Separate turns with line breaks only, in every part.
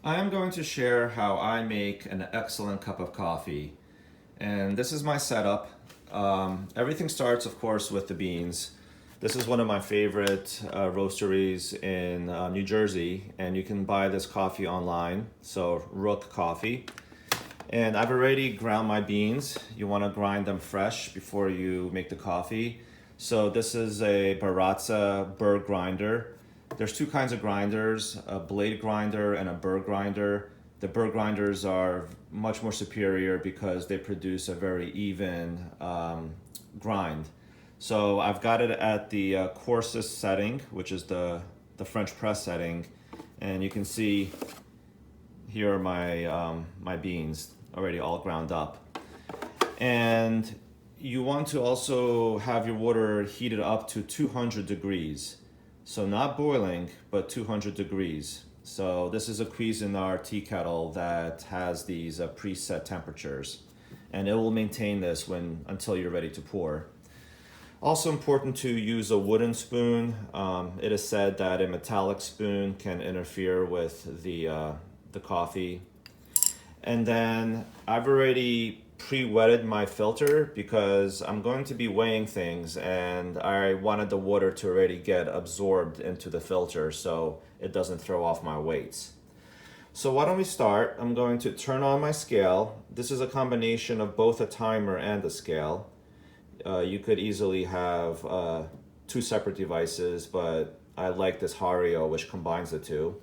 I am going to share how I make an excellent cup of coffee. And this is my setup. Everything starts, of course, with the beans. This is one of my favorite roasteries in New Jersey, and you can buy this coffee online, so Rook Coffee. And I've already ground my beans. You want to grind them fresh before you make the coffee. So this is a Baratza burr grinder. There's two kinds of grinders, a blade grinder and a burr grinder. The burr grinders are much more superior because they produce a very even grind. So I've got it at the coarsest setting, which is the French press setting. And you can see here are my beans already all ground up. And you want to also have your water heated up to 200 degrees. So not boiling, but 200 degrees. So this is a Cuisinart tea kettle that has these preset temperatures, and it will maintain this until you're ready to pour. Also important to use a wooden spoon. It is said that a metallic spoon can interfere with the coffee. And then I've already pre-wetted my filter because I'm going to be weighing things, and I wanted the water to already get absorbed into the filter so it doesn't throw off my weights. So why don't we start? I'm going to turn on my scale. This is a combination of both a timer and a scale. You could easily have two separate devices, but I like this Hario, which combines the two.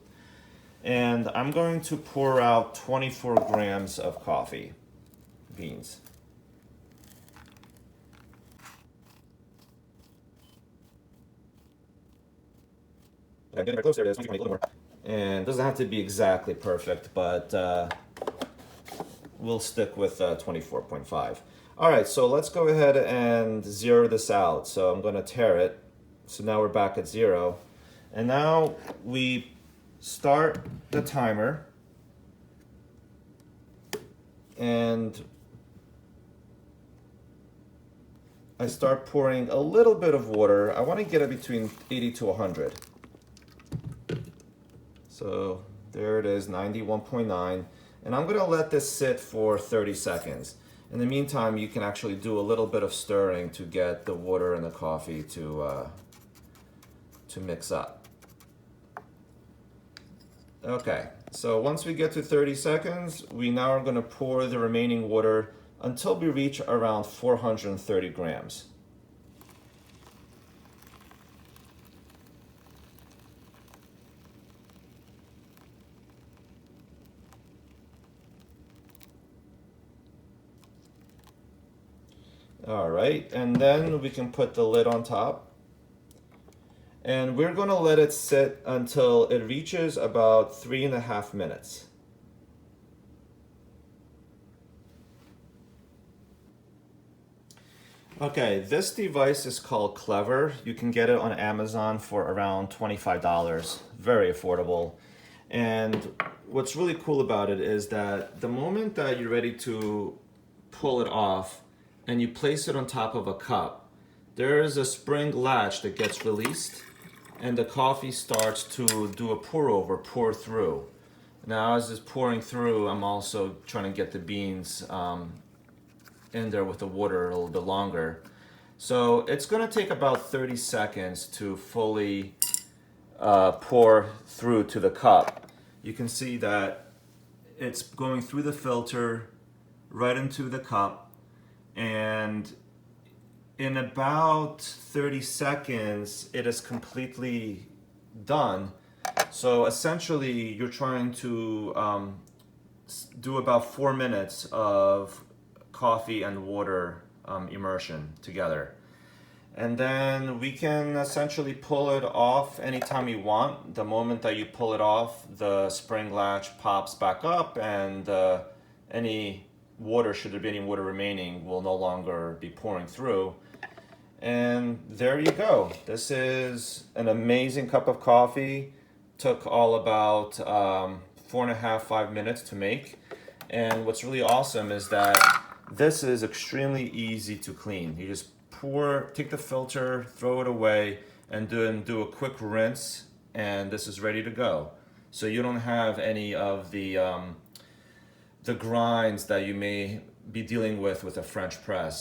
And I'm going to pour out 24 grams of coffee beans. I'm getting very close. There it is. 20, a little more. And it doesn't have to be exactly perfect, but we'll stick with 24.5. All right, so let's go ahead and zero this out. So I'm going to tare it. So now we're back at 0. And now we start the timer. And I start pouring a little bit of water. I want to get it between 80 to 100. So there it is, 91.9. And I'm going to let this sit for 30 seconds. In the meantime, you can actually do a little bit of stirring to get the water and the coffee to mix up. Okay, so once we get to 30 seconds, we now are going to pour the remaining water until we reach around 430 grams. All right, and then we can put the lid on top. And we're going to let it sit until it reaches about 3.5 minutes. Okay, this device is called Clever. You can get it on Amazon for around $25. Very affordable. And what's really cool about it is that the moment that you're ready to pull it off and you place it on top of a cup, there is a spring latch that gets released and the coffee starts to do a pour through. Now as it's pouring through, I'm also trying to get the beans in there with the water a little bit longer. So it's going to take about 30 seconds to fully pour through to the cup. You can see that it's going through the filter right into the cup, and in about 30 seconds it is completely done. So essentially you're trying to do about 4 minutes of coffee and water immersion together. And then we can essentially pull it off anytime you want. The moment that you pull it off, the spring latch pops back up, and any water, should there be any water remaining, will no longer be pouring through. And there you go. This is an amazing cup of coffee. Took all about 4.5, 5 minutes to make. And what's really awesome is that this is extremely easy to clean. You just take the filter, throw it away, and do a quick rinse, and this is ready to go. so you don't have any of the grinds that you may be dealing with a French press.